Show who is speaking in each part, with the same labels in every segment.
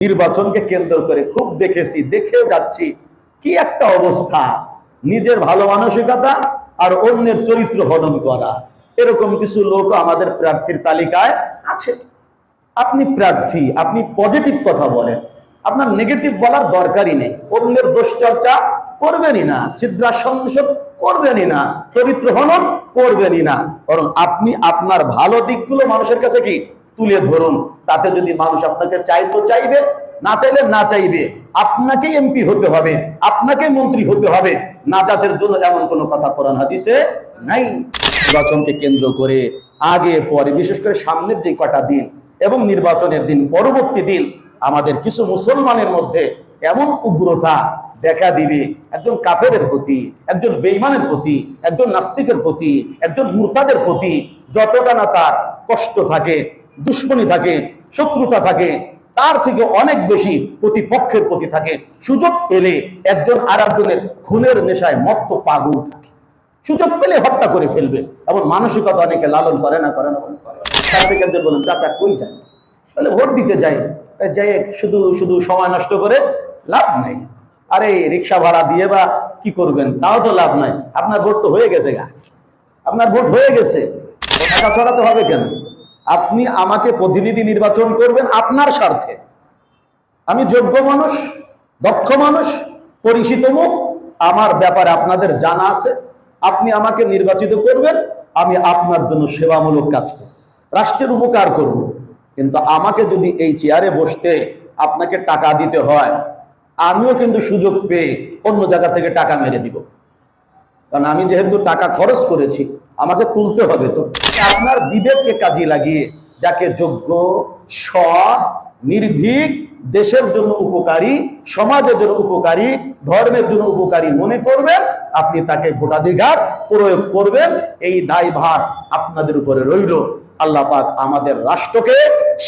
Speaker 1: নির্বাচনকে কেন্দ্র করে খুব দেখেছি, দেখে যাচ্ছি কি একটা অবস্থা, নিজের ভালো মানসিকতা আর অন্যের চরিত্র হনন করা। এরকম কিছু লোক আমাদের প্রার্থীর তালিকায় আছে। আপনি প্রার্থী, আপনি পজিটিভ কথা বলেন, আপনার নেগেটিভ বলার দরকারই নেই। অন্যের দোষ চর্চা করবেনই না, সিদ্ধাসংসদ করবেনই না, চরিত্র হনন করবেনই না। বরং আপনি আপনার ভালো দিকগুলো মানুষের কাছে কি তুলে ধরুন। তাতে যদি মানুষ আপনাকে চাইতো চাইবে, না চাইলে না চাইবে। আপনাকে এমপি হতে হবে, আপনাকে মন্ত্রী হতে হবে, নাজাতের জন্য এমন কোনো কথা কোরআন হাদিসে নাই। নির্বাচনকে কেন্দ্র করে আগে পরে, বিশেষ করে সামনের যে কটা দিন এবং নির্বাচনের দিন পরবর্তী দিন, আমাদের কিছু মুসলমানের মধ্যে এমন উগ্রতা দেখা দিবে, একজন কাফেরের প্রতি, একজন বেঈমানের প্রতি, একজন নাস্তিকের প্রতি, একজন মুরতাদের প্রতি যতটা না তার কষ্ট থাকে, দুশ্মনী থাকে, শত্রুতা থাকে, তার থেকে অনেক বেশি প্রতিপক্ষের প্রতি থাকে। সুযোগ পেলে একজন আর একজনের খুনের নেশায় মত্ত পাগল থাকে, সুযোগ পেলে হত্যা করে ফেলবে। এবং মানসিকতা অনেকে লালন করে না করে না করে। তার থেকে বলেন, চাচা কই যায়? বলে ভোট দিতে যাই। যাই শুধু শুধু সময় নষ্ট করে লাভ নাই। আরে রিক্সা ভাড়া দিয়ে বা কি করবেন, তাও তো লাভ নাই। আপনার ভোট তো হয়ে গেছে গা, আপনার ভোট হয়ে গেছে, টাকা ছড়াতে হবে কেন? আপনি আমাকে প্রতিনিধি নির্বাচন করবেন আপনার স্বার্থে। আমি যোগ্য মানুষ, দক্ষ মানুষ, পরিচিত মুখ, আমার ব্যাপারে আপনাদের জানা আছে। আপনি আমাকে নির্বাচিত করবেন, আমি আপনার জন্য সেবামূলক কাজ করব, রাষ্ট্রের উপকার করব। কিন্তু আমাকে যদি এই চেয়ারে বসতে আপনাকে টাকা দিতে হয়, আমিও কিন্তু সুযোগ পেয়ে অন্য জায়গা থেকে টাকা মেরে দিব। কারণ আমি যেহেতু টাকা খরচ করেছি, আমাকে তুলতে হবে। তো আপনার বিবেককে কাজে লাগিয়ে যাকে যোগ্য, সৎ, নির্ভীক, দেশের জন্য উপকারী, সমাজের জন্য উপকারী, ধর্মের জন্য উপকারী মনে করবেন, আপনি তাকে ভোটাধিকার প্রয়োগ করবেন। এই দায়ভার আপনাদের উপরে রইল। আল্লাহ পাক আমাদের রাষ্ট্রকে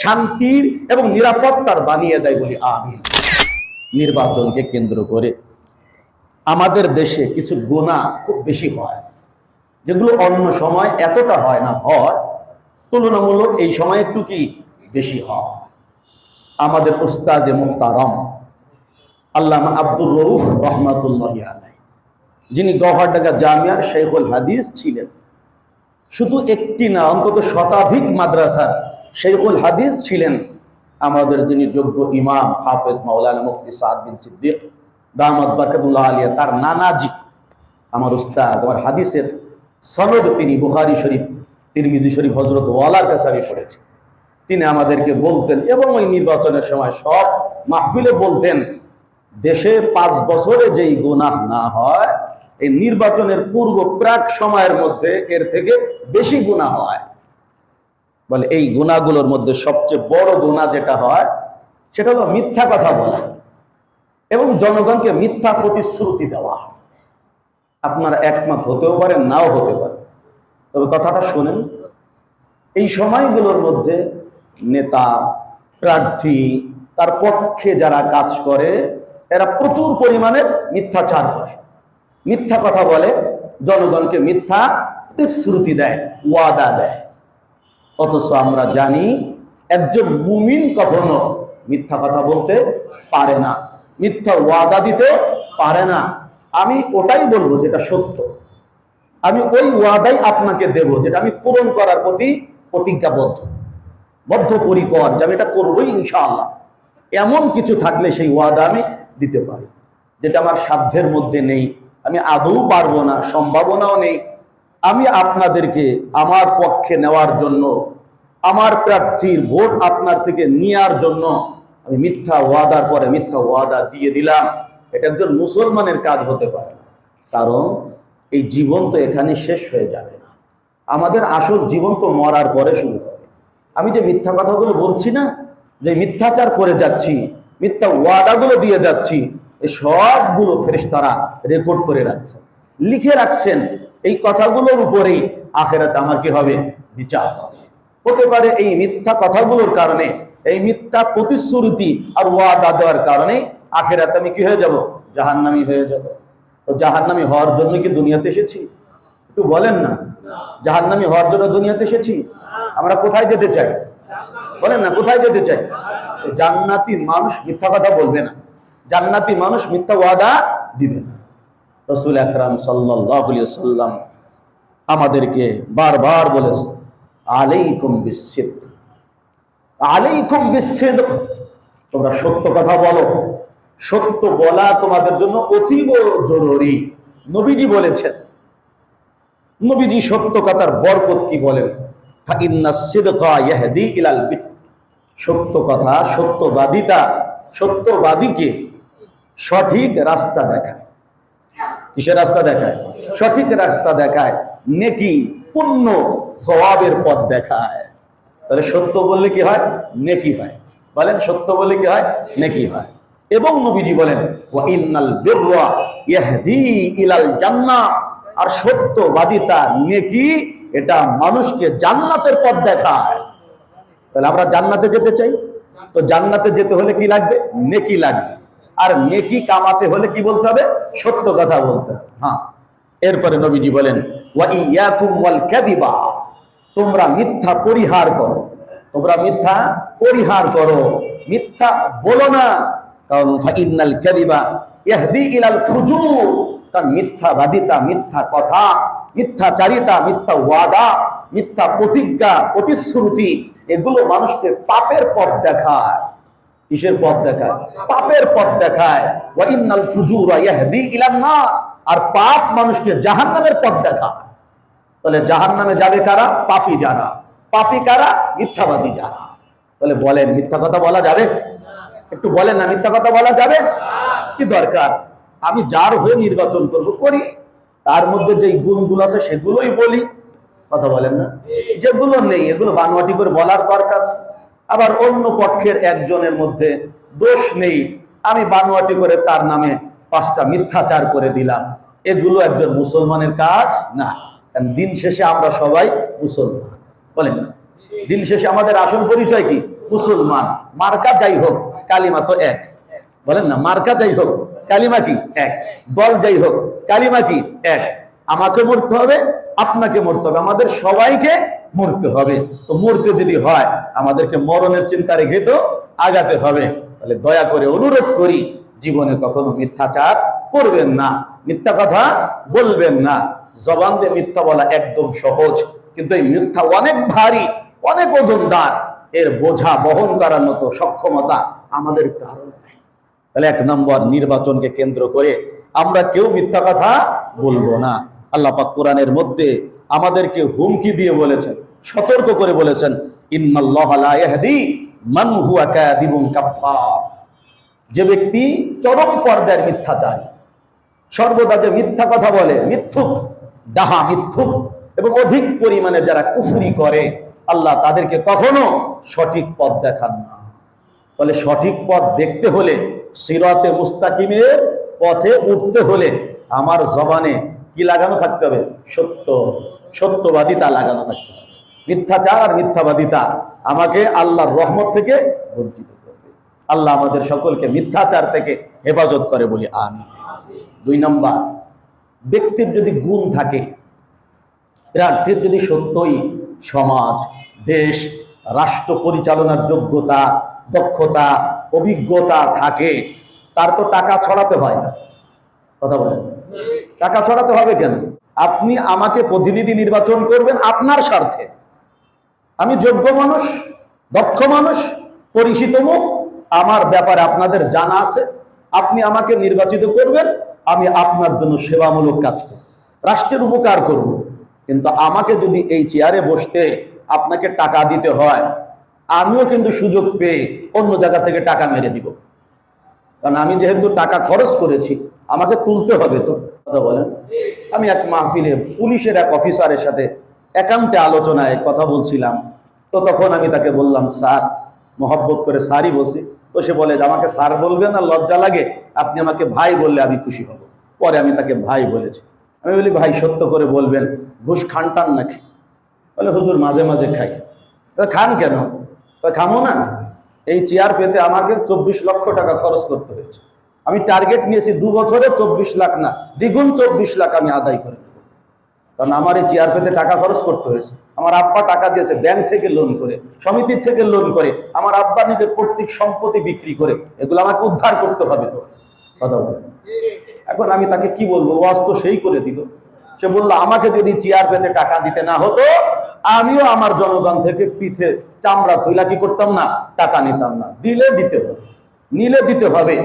Speaker 1: শান্তির এবং নিরাপত্তার বানিয়ে দেয় বলি আমিন। নির্বাচনকে কেন্দ্র করে আমাদের দেশে কিছু গুনাহ খুব বেশি হয়, যেগুলো অন্য সময় এতটা হয় না, হয় তুলনামূলক এই সময় একটু কি বেশি হয়। আমাদের উস্তাজে মুহতারাম আল্লামা আব্দুর রউফ রহমাতুল্লাহি আলাইহি, যিনি গওহরডাঙ্গা জামিয়ার শেখুল হাদিস ছিলেন, শুধু একটি না অন্তত শতাধিক মাদ্রাসার শেখুল হাদিস ছিলেন। আমাদের যিনি যোগ্য ইমাম হাফেজ মাওলানা মুফতি সাদ বিন সিদ্দিক দামাত বারকাতুল্লাহ আলিয়া, তার নানাজি আমার উস্তাদ, আমার হাদিসের সনদ তিনি বুখারী শরীফ, তিরমিজি শরীফ, হযরত ওয়ালার কাছে আমি পড়েছি। তিনি আমাদেরকে বলতেন, এবং ওই নির্বাচনের সময় সব মাহফিলে বলতেন, দেশে 5 বছরে যেই গুনাহ না হয়, এই নির্বাচনের পূর্ব প্রাক সময়ের মধ্যে এর থেকে বেশি গুনাহ হয়। বলে এই গুনাহগুলোর মধ্যে সবচেয়ে বড় গুনাহ যেটা হয়, সেটা হলো মিথ্যা কথা বলা এবং জনগণকে মিথ্যা প্রতিশ্রুতি দেওয়া। আপনারা একমত হতেও পারেন, নাও হতে পারে, তবে কথাটা শোনেন। এই সময়গুলোর মধ্যে নেতা, প্রার্থী, তার পক্ষে যারা কাজ করে, এরা প্রচুর পরিমাণে মিথ্যাচার করে, মিথ্যা কথা বলে, জনগণকে মিথ্যা প্রতিশ্রুতি দেয়, ওয়াদা দেয়। অথচ আমরা জানি একজন মুমিন কখনো মিথ্যা কথা বলতে পারে না, মিথ্যা ওয়াদা দিতে পারে না। আমি ওটাই বলবো যেটা সত্য, আমি ওই ওয়াদাই আপনাকে দেব যেটা আমি পূরণ করার প্রতি প্রতিজ্ঞাবদ্ধ, বদ্ধপরিকর, যে আমি এটা করবোই ইনশাআল্লাহ। এমন কিছু থাকলে সেই ওয়াদা আমি দিতে পারি, যেটা আমার সাধ্যের মধ্যে নেই, আমি আদৌ পারবো না, সম্ভাবনাও নেই। আমি আপনাদেরকে আমার পক্ষে নেওয়ার জন্য, আমার প্রার্থীর ভোট আপনার থেকে নেওয়ার জন্য আমি মিথ্যা ওয়াদার পরে মিথ্যা ওয়াদা দিয়ে দিলাম। এটা একজন মুসলমানের কাজ হতে পারে না। কারণ এই জীবন তো এখানে শেষ হয়ে যাবে না, আমাদের আসল জীবন তো মরার পরে শুরু হবে। আমি যে মিথ্যা কথাগুলো বলছি না, যে মিথ্যাচার করে যাচ্ছি, মিথ্যা ওয়াদাগুলো দিয়ে যাচ্ছি, এই সবগুলো ফেরেশতারা রেকর্ড করে রাখছেন, লিখে রাখছেন। এই কথাগুলোর উপরেই আখিরাতে আমার কি হবে? বিচার হবে। হতে পারে এই মিথ্যা কথাগুলোর কারণে, এই মিথ্যা প্রতিশ্রুতি আর ওয়াদা দেওয়ার কারণে আখিরাতে আমি কি হয়ে যাব? জাহান্নামী হয়ে যাব। তো জাহান্নামী হওয়ার জন্য কি দুনিয়াতে এসেছি? একটু বলেন না, জাহান্নামী হওয়ার জন্য দুনিয়াতে এসেছি? আমরা কোথায় যেতে চাই? বলেন না, কোথায় যেতে চাই? জান্নাতি মানুষ মিথ্যা কথা বলবে না, জান্নাতি মানুষ মিথ্যা ওয়াদা দিবে না। রাসূল আকরাম সাল্লাল্লাহু আলাইহি ওয়াসাল্লাম আমাদেরকে বারবার বলেছে, আলাইকুম বিসসিদক, আলাইকুম বিসসিদক, তোমরা সত্য কথা বলো। সত্য বলা তোমাদের জন্য অতীব জরুরি। নবীজি বলেছেন, নবীজি সত্য কথার বরকত কি বলেন, ফাইন্নাস সিদকা ইয়াহদি ইলাল বির, সত্য কথা, সত্যবাদিতা, সত্যবাদীকে সঠিক রাস্তা দেখায়। কিসের রাস্তা দেখায়? সঠিক রাস্তা দেখায়, নেকি, পুণ্য, সওয়াবের পথ দেখায়। তাহলে সত্য বললে কি হয়? নেকি হয়। বলেন, সত্য বললে কি হয়? নেকি হয়। এবং নবীজি বলেন, ওয়া ইন্নাল বিররা ইয়াহদি ইলাল জান্নাহ, আর সত্যবাদিতা, নেকি, এটা মানুষকে জান্নাতের পথ দেখায়। তাহলে আমরা জান্নাতে যেতে চাই, তো জান্নাতে যেতে হলে কি লাগবে? নেকি লাগবে। আর নেকি কামাতে হলে কি বলতে হবে? সত্য কথা বলতে হবে। হ্যাঁ, এরপরে নবীজি বলেন, ওয়া ইয়াকুম ওয়াল কাযিবা, তোমরা মিথ্যা পরিহার করো, তোমরা মিথ্যা পরিহার করো, মিথ্যা বলো না। কারণ ফাইন্নাল কাযিবা ইয়াহদি ইলাল ফুজুর, কারণ মিথ্যাবাদিতা, মিথ্যা কথা, মিথ্যাচারিতা, মিথ্যা ওয়াদা, মিথ্যা প্রতিজ্ঞা, প্রতিশ্রুতি, এগুলো মানুষকে পাপের পথ দেখায়। কিসের পথ দেখায়? পাপের পথ দেখায়। ওয়া ইন্নাল ফুজুরা ইয়াহদি ইলান নার, আর পাপ মানুষকে জাহান্নামের পথ দেখায়। তাহলে জাহান্নামে যাবে কারা? পাপী যারা। পাপী কারা? মিথ্যাবাদী যারা। তাহলে বলেন, মিথ্যা কথা বলা যাবে? একটু বলেন না, মিথ্যা কথা বলা যাবে? কি দরকার? আমি যার হয়ে নির্বাচন করব করি, তার মধ্যে যেই গুণগুলো আছে সেগুলোই বলি। কথা বলেন না? যেগুলো নেই এগুলো বানোয়াটি করে বলার দরকার নেই। আবার অন্য পক্ষের একজনের মধ্যে দোষ নেই, আমি বানোয়াটি করে তার নামে 5টা মিথ্যাচার করে দিলাম, এগুলো একজন মুসলমানের কাজ না। কারণ দিন শেষে আমরা সবাই মুসলমান। বলেন না? দিন শেষে আমাদের আসল পরিচয় কি? মুসলমান। মার্কা যাই হোক, কালিমা তো এক। বলেন না? মার্কা যাই হোক, কালিমা কি এক। দল যাই হোক, কালিমা কি এক। আমাকে মরতে হবে, আপনাকে মরতে হবে, আমাদের সবাইকে মরতে হবে। তো মরতে যদি হয়, আমাদেরকে মরণের চিন্তা রেখে তো আগাতে হবে। তাহলে দয়া করে অনুরোধ করি, জীবনে কখনো মিথ্যাচার করবেন না, মিথ্যা কথা বলবেন না। জবান দিয়ে মিথ্যা বলা একদম সহজ, কিন্তু এই মিথ্যা অনেক ভারী, অনেক ওজনদার। এর বোঝা বহন করার মতো সক্ষমতা আমাদের কারণ নেই। তাহলে 1 নম্বর, নির্বাচনকে কেন্দ্র করে আমরা কেউ মিথ্যা কথা বলবো না। আল্লাহ পাক কোরআনের মধ্যে আমাদেরকে হুমকি দিয়ে বলেছেন, সতর্ক করে বলেছেন, ইন্নাল্লাহা লা ইয়াহদি মান হুয়া কাযিবুন কাফফার, যে ব্যক্তি চরম পর্যায়ের মিথ্যাচারী, সর্বদা যে মিথ্যা কথা বলে, মিথ্যুক, ডাহা মিথ্যুক, এবং অধিক পরিমাণে যারা কুফরি করে, আল্লাহ তাদেরকে কখনো সঠিক পথ দেখান না। তাহলে সঠিক পথ দেখতে হলে, সিরাতে মুস্তাকিমের পথে উঠতে হলে আমার জবানে কি লাগানো থাকতে হবে? সত্য, সত্যবাদিতা লাগানো থাকতে হবে। মিথ্যাচার আর মিথ্যাবাদিতা আমাকে আল্লাহর রহমত থেকে বঞ্চিত করবে। আল্লাহ আমাদের সকলকে মিথ্যাচার থেকে হেফাজত করে বলি আমিন। 2 নম্বর, ব্যক্তির যদি গুণ থাকে, প্রার্থীর যদি সত্যই সমাজ, দেশ, রাষ্ট্র পরিচালনার যোগ্যতা, দক্ষতা, অভিজ্ঞতা থাকে, তার তো টাকা ছড়াতে হয় না। কথা বলেন না? টাকা ছড়াতে হবে কেন? আপনি আমাকে প্রতিনিধি নির্বাচন করবেন আপনার স্বার্থে। আমি যোগ্য মানুষ, দক্ষ মানুষ, পরিচিত মুখ, আমার ব্যাপারে আপনাদের জানা আছে, আপনি আমাকে নির্বাচিত করবেন, আমি আপনার জন্য সেবামূলক কাজ করব, রাষ্ট্রের উপকার করব। কিন্তু আমাকে যদি এই চেয়ারে বসতে আপনাকে টাকা দিতে হয়, আমিও কিন্তু সুযোগ পেয়ে অন্য জায়গা থেকে টাকা মেরে দিব। কারণ আমি যেহেতু টাকা খরচ করেছি, আমাকে তুলতে হবে। তো কথা বলেন। আমি এক মাহফিলে পুলিশের এক অফিসারের সাথে একান্তে আলোচনায় কথা বলছিলাম। তো তখন আমি তাকে বললাম, স্যার, মহব্বত করে স্যারই বলছি। তো সে বলে, আমাকে স্যার বলবেন না, লজ্জা লাগে, আপনি আমাকে ভাই বললে আমি খুশি হব। পরে আমি তাকে ভাই বলেছি। আমি বলি, ভাই সত্য করে বলবেন, ঘুষ খান টান নাকি? বলে, হুজুর মাঝে মাঝে খাই। খান কেন? খামো না, এই চেয়ার পেতে আমাকে 24 লক্ষ টাকা খরচ করতে হয়েছে। আমি টার্গেট নিয়েছি 2 বছরে 24 লাখ না, দ্বিগুণ 24 লাখ আমি আদায় করে দেব। কারণ আমার এই চেয়ার পেতে টাকা খরচ করতে হয়েছে। আমার আব্বা টাকা দিয়েছে ব্যাংক থেকে লোন করে, সমিতির থেকে লোন করে, আমার আব্বা নিজের পৈতৃক সম্পত্তি বিক্রি করে, এগুলো আমাকে উদ্ধার করতে হবে। তো কথা বলেন, এখন আমি তাকে কি বলবো? ওয়াজ তো সেই করে দিল। সে বললো আমাকে যদি চেয়ার পেতে টাকা দিতে না হতো, আমিও আমার জনগণ থেকে পিঠে চামড়া তুইলা কি করতাম না, টাকা নিতাম না। দিলে দিতে হবে, নিলে দিতে হবে।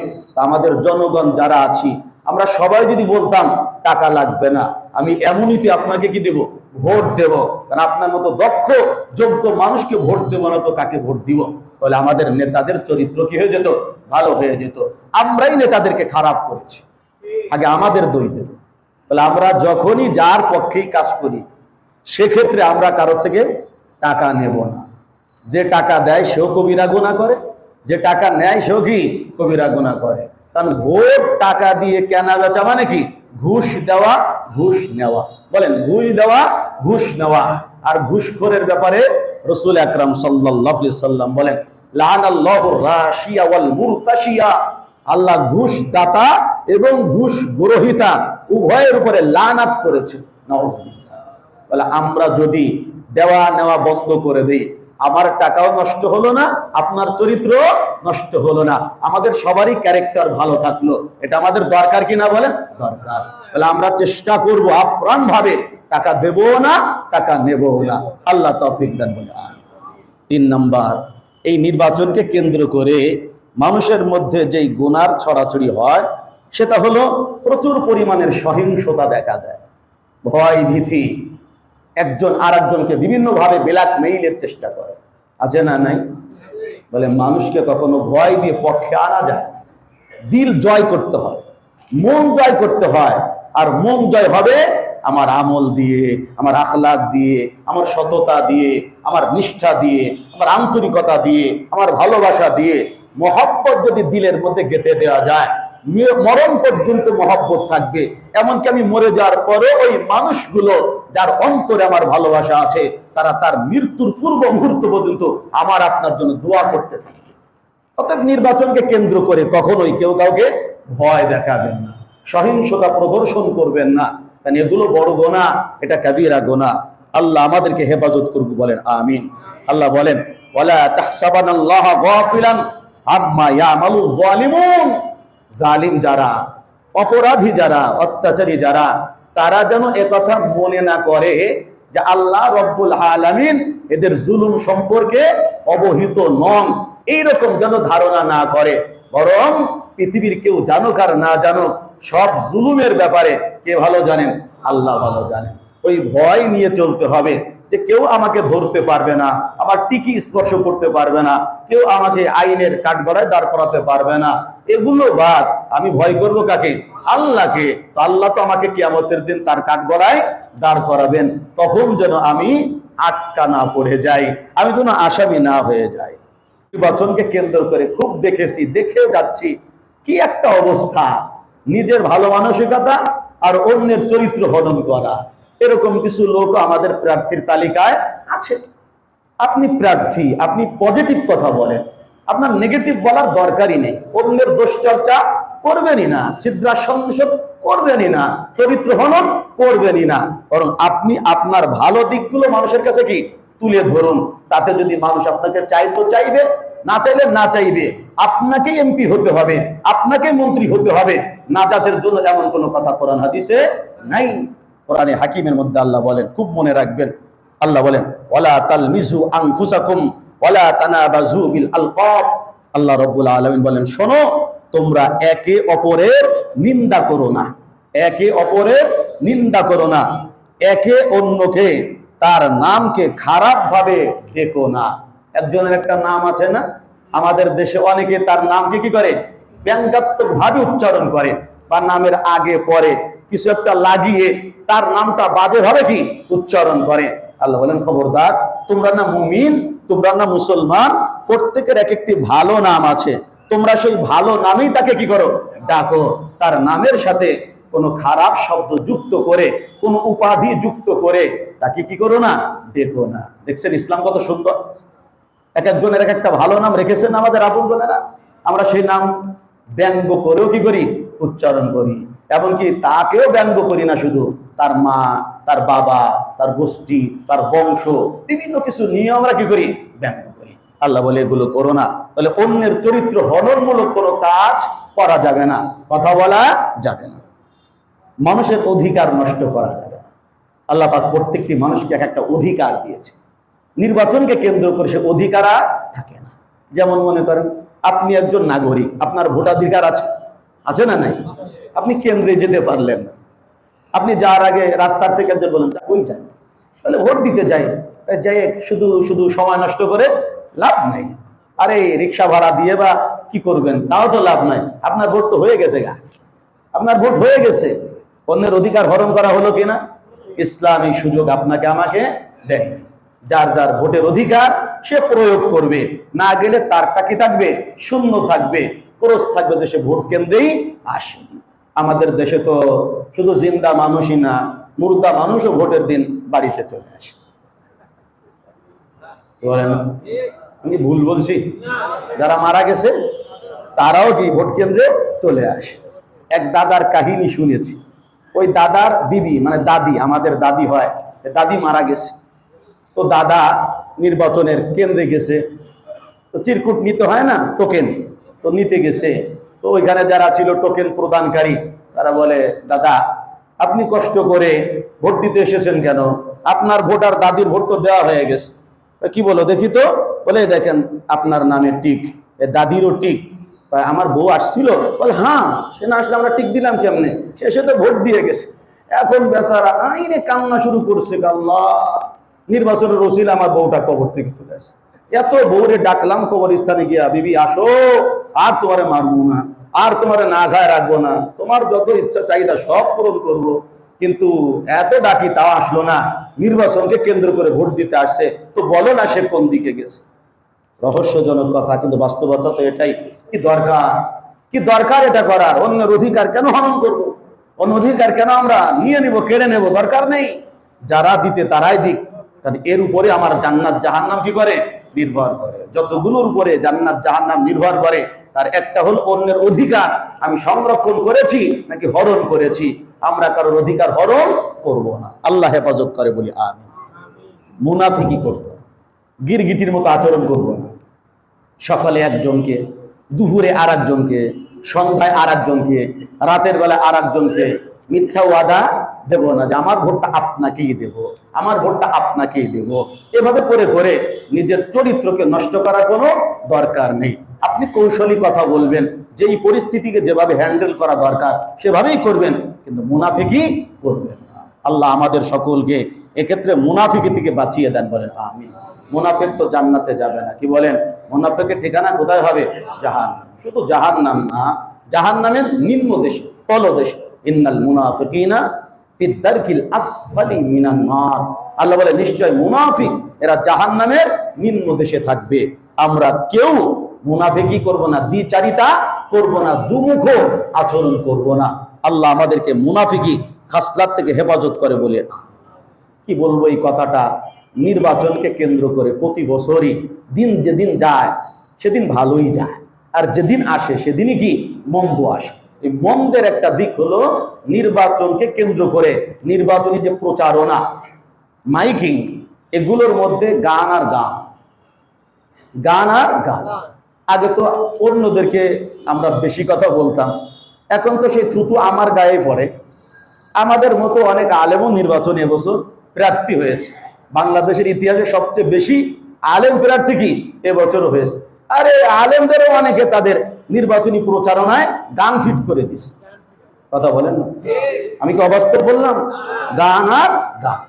Speaker 1: আমাদের জনগণ যারা আছি আমরা সবাই যদি বলতাম টাকা লাগবে না, আমি এমনিতে আপনাকে কি দেব, ভোট দেব, কারণ আপনার মতো দক্ষ যোগ্য মানুষকে ভোট দেব না তো কাকে ভোট দিব? তাহলে আমাদের নেতাদের চরিত্র কি হয়ে যেত, ভালো হয়ে যেত। আমরাই নেতাদেরকে খারাপ করেছি, আগে আমাদের দোষ দেব। তাহলে আমরা যখনই যার পক্ষেই কাজ করি সেক্ষেত্রে আমরা কারোর থেকে টাকা নেব না। যে টাকা দেয় সেও কবিরা গুনাহ করে, যে টাকা নেয় সেও কি কবিরা গুনাহ করে। কারণ ভোট টাকা দিয়ে কেনা বেচা মানে কি, ঘুষ দেওয়া ঘুষ নেওয়া। বলেন, ঘুষ দেওয়া ঘুষ নেওয়া। আর ঘুষখোরের ব্যাপারে রাসূল আকরাম সাল্লাল্লাহু আলাইহি সাল্লাম বলেন, লানাল্লাহুর রাশিয়া ওয়াল মুরতাশিয়া, আল্লাহ ঘুষ দাতা এবং ঘুষ গ্রহীতা উভয়ের উপরে লানাত করেছেন। নাউযুবিল্লাহ। বলে আমরা যদি দেওয়া নেওয়া বন্ধ করে দেই, আমার টাকাও নষ্ট হলো না, আপনার চরিত্র নষ্ট হলো না, আমাদের সবারই ক্যারেক্টার ভালো থাকলো। এটা আমাদের দরকার কিনা বলেন? দরকার। তাহলে আমরা চেষ্টা করব আপ্রাণ ভাবে টাকা দেবো না, টাকা নেবো না। আল্লাহ তৌফিক দান বলে। 3 নাম্বার, এই নির্বাচনকে কেন্দ্র করে মানুষের মধ্যে যেই গুনার ছড়াছড়ি হয় সেটা হলো প্রচুর পরিমাণের সহিংসতা দেখা দেয়, ভয় ভীতি, একজন আর একজনকে বিভিন্নভাবে ব্ল্যাকমেইলের চেষ্টা করে। আছে না নাই? বলে মানুষকে কখনো ভয় দিয়ে পক্ষে আনা যায় না, দিল জয় করতে হয়, মন জয় করতে হয়। আর মন জয় হবে আমার আমল দিয়ে, আমার আখলাক দিয়ে, আমার সততা দিয়ে, আমার নিষ্ঠা দিয়ে, আমার আন্তরিকতা দিয়ে, আমার ভালোবাসা দিয়ে। মহব্বত যদি দিলের মধ্যে গেঁথে দেওয়া যায়, মরণ পর্যন্ত মহব্বত থাকবে। এমনকি আমি মরে যাওয়ার পরে ওই মানুষগুলো যার অন্তরে আমার ভালোবাসা আছে, তারা তার মৃত্যুর পূর্ব মুহূর্ত পর্যন্ত আমার আপনার জন্য দোয়া করতে থাকবে। অতএব নির্বাচনকে কেন্দ্র করে কখনোই কেউ কাউকে ভয় দেখাবেন না, সহিংসতা প্রদর্শন করবেন না, কারণ এগুলো বড় গুনাহ, এটা কাবীরা গুনাহ। আল্লাহ আমাদেরকে হেফাজত করুক, বলেন আমিন। আল্লাহ বলেন, ওয়ালা তাহসাবানাল্লাহা গাফিলান আম্মা ইয়ামালুয যালিমুন, জালিম যারা, অপরাধী যারা, অত্যাচারী যারা, তারা যেন একথা মনে না করে যে আল্লাহ রব্বুল আলামিন এদের জুলুম সম্পর্কে অবহিত নন, এইরকম যেন ধারণা না করে। বরং পৃথিবীর কেউ জানুক আর না জানুক, সব জুলুমের ব্যাপারে কে ভালো জানেন? আল্লাহ ভালো জানেন। ওই ভয় নিয়ে চলতে হবে যে কেউ আমাকে ধরতে পারবে না, আমার টিকি স্পর্শ করতে পারবে না, কেউ আমাকে আইনের কাঠগড়ায় দাঁড় করাতে পারবে না। এগুলো বাদ, আমি ভয় করব কাকে? আল্লাহকে। তো আল্লাহ তো আমাকে কিয়ামতের দিন তার কাঠগড়ায় দাঁড় করাবেন, তখন যেন আমি আটকা না পড়ে যাই, আমি যেন আসামি না হয়ে যাই। নির্বাচনকে কেন্দ্র করে খুব দেখেছি, দেখেও যাচ্ছি, কি একটা অবস্থা। নিজের ভালো মানসিকতা আর অন্যের চরিত্র হনন করা, এরকম কিছু লোক আমাদের প্রার্থীর তালিকায় আছে। আপনি প্রার্থী, আপনি পজিটিভ কথা বলেন, আপনার নেগেটিভ বলার দরকারই নেই। অন্যের দোষ চর্চা করবেনই না, সিদ্ধাসংসদ করবেনই না, চরিত্র হনন করবেনই না। বরং আপনি আপনার ভালো দিকগুলো মানুষের কাছে কি তুলে ধরুন। তাতে যদি মানুষ আপনাকে চাইতো চাইবে, না চাইলে না চাইবে। আপনাকে এমপি হতে হবে, আপনাকে মন্ত্রী হতে হবে, নাজাতের জন্য এমন কোনো কথা কোরআন হাদিসে নাই। কোরআনে হাকিমের মধ্যে আল্লাহ বলেন, খুব মনে রাখবেন, আল্লাহ বলেন, ওয়ালা তালমিজু আনফুসাকুম ওয়ালা তানাবাজু বিল আলকাব। আল্লাহ রাব্বুল আলামিন বলেন, শোনো, তোমরা একে অপরের নিন্দা করো না, একে অপরের নিন্দা করো না, একে অন্যকে তার নামকে খারাপ ভাবে ডেকো না। একজনের একটা নাম আছে না, আমাদের দেশে অনেকে তার নামকে কি করে, ব্যঙ্গাত্মক ভাবে উচ্চারণ করে, বা নামের আগে পরে কিছু একটা লাগিয়ে তার নামটা বাজে ভাবে কি উচ্চারণ করে। আল্লাহ বলেন, খবরদার, তোমরা না মুমিন, তোমরা না মুসলমান, প্রত্যেকের এক একটি ভালো নাম আছে, তোমরা সেই ভালো নামেই তাকে কি করো, ডাকো। তার নামের সাথে কোনো খারাপ শব্দ যুক্ত করে, কোন উপাধি যুক্ত করে তাকে কি করো না, ডেকো না। দেখছেন ইসলাম কত সুন্দর, এক একজনের এক একটা ভালো নাম রেখেছেন আমাদের আপনজনেরা, আমরা সেই নাম ব্যঙ্গ করেও কি করি, উচ্চারণ করি। এমনকি তাকেও ব্যঙ্গ করি না, শুধু তার মা, তার বাবা, তার গোষ্ঠী, তার বংশ, বিভিন্ন কিছু নিয়ে আমরা কি করি, ব্যঙ্গ করি। আল্লাহ বলে এগুলো করো না। তাহলে অন্যের চরিত্র হননমূলক কোনো কাজ করা যাবে না, কথা বলা যাবে না, মানুষের অধিকার নষ্ট করা যাবে না। আল্লাহ পাক প্রত্যেকটি মানুষকে এক একটা অধিকার দিয়েছে, নির্বাচনকে কেন্দ্র করে সে অধিকার আর থাকে না। যেমন মনে করেন আপনি একজন নাগরিক, আপনার ভোটাধিকার আছে, আছে না নাই? আপনি কেন্দ্রে যেতে পারলেন না, আপনি যাওয়ার আগে রাস্তার থেকে একজন বলেন কই যান, তাহলে ভোট দিতে যাই, যাই শুধু শুধু সময় নষ্ট করে লাভ নাই। আরে রিক্সা ভাড়া দিয়ে বা কি করবেন, তাও তো লাভ নাই, আপনার ভোট তো হয়ে গেছে গা, আপনার ভোট হয়ে গেছে। অন্যের অধিকার হরণ করা হলো কিনা? ইসলাম এই সুযোগ আপনাকে আমাকে দেয়নি। যার যার ভোটের অধিকার সে প্রয়োগ করবে, না গেলে তারটা কি থাকবে, শূন্য থাকবে, ক্রস থাকবে যে সে ভোট কেন্দ্রেই আসেনি। আমাদের দেশে তো শুধু জিন্দা মানুষই না, মুর্দা মানুষও ভোটের দিন বাড়িতে চলে আসে। বলেন আমি ভুল বলছি? যারা মারা গেছে তারাও কি ভোট কেন্দ্রে চলে আসে। এক দাদার কাহিনী শুনেছি, ওই দাদার বিবি মানে দাদি, আমাদের দাদি হয়, দাদি মারা গেছে, তো দাদা নির্বাচনের কেন্দ্রে গেছে, তো চিরকুট নিতে হয় না, টোকেন, তো নিতে গেছে। তো ওইখানে যারা ছিল টোকেন প্রদানকারী, তারা বলে দাদা আপনি কষ্ট করে ভোট দিতে এসেছেন কেন, আপনার ভোট আর দাদির ভোট তো দেওয়া হয়ে গেছে। কি বলো দেখি তো, বলে দেখেন আপনার নামে টিক, দাদিরও টিক। আমার বউ আসছিল, বলে হ্যাঁ সে না আসলে আমরা টিক দিলাম কেমনে, সে তো ভোট দিয়ে গেছে। এখন বেচারা আইনে কান্না শুরু করছে, আল্লাহ নির্বাচনের রসিল আমার বউটা কবর থেকে চলে আসে, এত বউরে ডাকলাম কবরস্থানে গিয়া, বিবি আসো, আর তোমারে মারবো না, আর তোমারে না খায় রাখবো না, তোমার যত ইচ্ছা চাহিদা সব পূরণ করব, কিন্তু এত ডাকি তাও আসলো না, নির্বাচনকে কেন্দ্র করে ভোট দিতে আসছে, তো বলো না সে কোন দিকে গেছে। রহস্যজনক কথা, কিন্তু বাস্তবতা তো এটাই। কি দরকার, কি দরকার এটা করার? অন্যের অধিকার কেন হনন করব, অন্য অধিকার কেন আমরা নিয়ে নিব, কেড়ে নেব? দরকার নেই, যারা দিতে তারাই দিক, কারণ এর উপরে আমার জান্নাত জাহান্নাম কি করে, নির্ভর করে। যতগুলোর উপরে জান্নাত জাহান্নাম নির্ভর করে তার একটা হল অন্যের অধিকার আমি সংরক্ষণ করেছি নাকি হরণ করেছি। আমরা কারোর অধিকার হরণ করব না, আল্লাহ হেফাজত করে বলি আমিন। মুনাফিকি করব না, গিরগিটির মতো আচরণ করব না, সকালে একজনকে, দুপুরে আর একজনকে, সন্ধ্যায় আর একজনকে, রাতের বেলা আর একজনকে মিথ্যা ওয়াদা দেব না যে আমার ভোটটা আপনাকেই দেব, আমার ভোটটা আপনাকেই দেব। এভাবে করে করে নিজের চরিত্রকে নষ্ট করার কোনো দরকার নেই। আপনি কৌশলী কথা বলবেন, যেই পরিস্থিতিকে যেভাবে হ্যান্ডেল করা দরকার সেভাবেই করবেন, কিন্তু মুনাফিকি করবেন না। আল্লাহ আমাদের সকলকে এক্ষেত্রে মুনাফিকি থেকে বাঁচিয়ে দেন, বলেন আমিন। মুনাফিক তো জান্নাতে যাবে না, কি বলেন? মুনাফিকের ঠিকানা কোথায় হবে? জাহান্নাম। শুধু জাহান্নাম না, জাহান্নামের নিম্ন দেশ, তলদেশ। ইন্নাল মুনাফিকিনা ফিদ দারকিল আসফালি মিনান নার। আল্লাহ বলে নিশ্চয় মুনাফিক এরা জাহান্নামের নিম্ন দেশে থাকবে। আমরা কেউ মুনাফিকি করব না, দ্বিচারিতা করব না, দুমুখ আচরণ করব না। আল্লাহ আমাদেরকে মুনাফিকি খাসলাত থেকে হেফাজত করে বলে। কি বলবো এই কথাটা, নির্বাচনকে কেন্দ্র করে প্রতি বছরই দিন যেদিন যায় সেদিন ভালোই যায়, আর যেদিন আসে সেদিনই কি মন্দ আসে। এই মন্দের একটা দিক হলো নির্বাচনকে কেন্দ্র করে নির্বাচনী যে প্রচারণা, মাইকিং, এগুলোর মধ্যে গান আর গান, গান আর গান। আগে তো অন্যদেরকে আমরা বেশি কথা বলতাম, এখন তো সেই থুতু আমার গায়ে পড়ে। আমাদের মতো অনেক আলেমও নির্বাচনে এবছর প্রার্থী হয়েছে। বাংলাদেশের ইতিহাসে সবচেয়ে বেশি আলেম প্রার্থী কি এবছরও হয়েছে। আরে আলেমদেরও অনেকে তাদের নির্বাচনী প্রচারণায় গান ফিট করে দিছে, কথা বলেন না? আমি কি অবাস্তব বললাম? গান আর গান।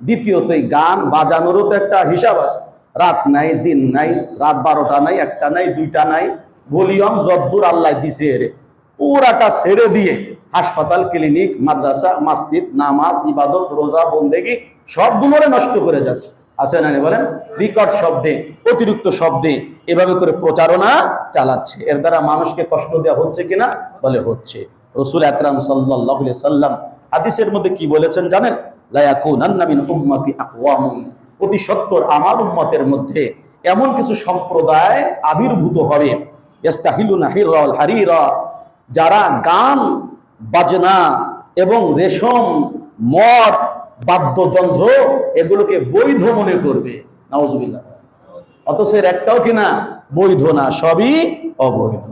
Speaker 1: দ্বিতীয়ত এই গান বাজানোরও তো একটা হিসাব আছে। রাত নাই, দিন নাই, রাত 12টা নাই, 1টা নাই, 2টা নাই, ভলিউম যদ্দূর আল্লাহ দিছে এরে পুরাটা ছেড়ে দিয়ে হাসপাতাল, ক্লিনিক, মাদ্রাসা, মসজিদ, নামাজ, ইবাদত, রোজা, বন্দেগি সবগুলোরে নষ্ট করে যাচ্ছে, আছে না? বলেন, বিকট শব্দে, অতিরিক্ত শব্দে এভাবে করে প্রচারণা চালাচ্ছে। এর দ্বারা মানুষকে কষ্ট দেওয়া হচ্ছে কিনা? বলে হচ্ছে। রাসূল আকরাম সাল্লাল্লাহু আলাইহি সাল্লাম হাদিসের মধ্যে কি বলেছেন জানেন? লা ইয়াকুনান্না মিন উম্মতি আকওয়ামুন, অতি সত্বর আমার উম্মতের মধ্যে এমন কিছু সম্প্রদায় আবির্ভূত হবে, ইস্তাহিলুনা হিররাল হারিরা, যারা গান বাজনা এবং রেশম, মদ বাদ্যযন্ত্র এগুলোকে বৈধ মনে করবে, নাউজুবিল্লাহ। অথচ এর একটাও কিনা বৈধ না, সবই অবৈধ।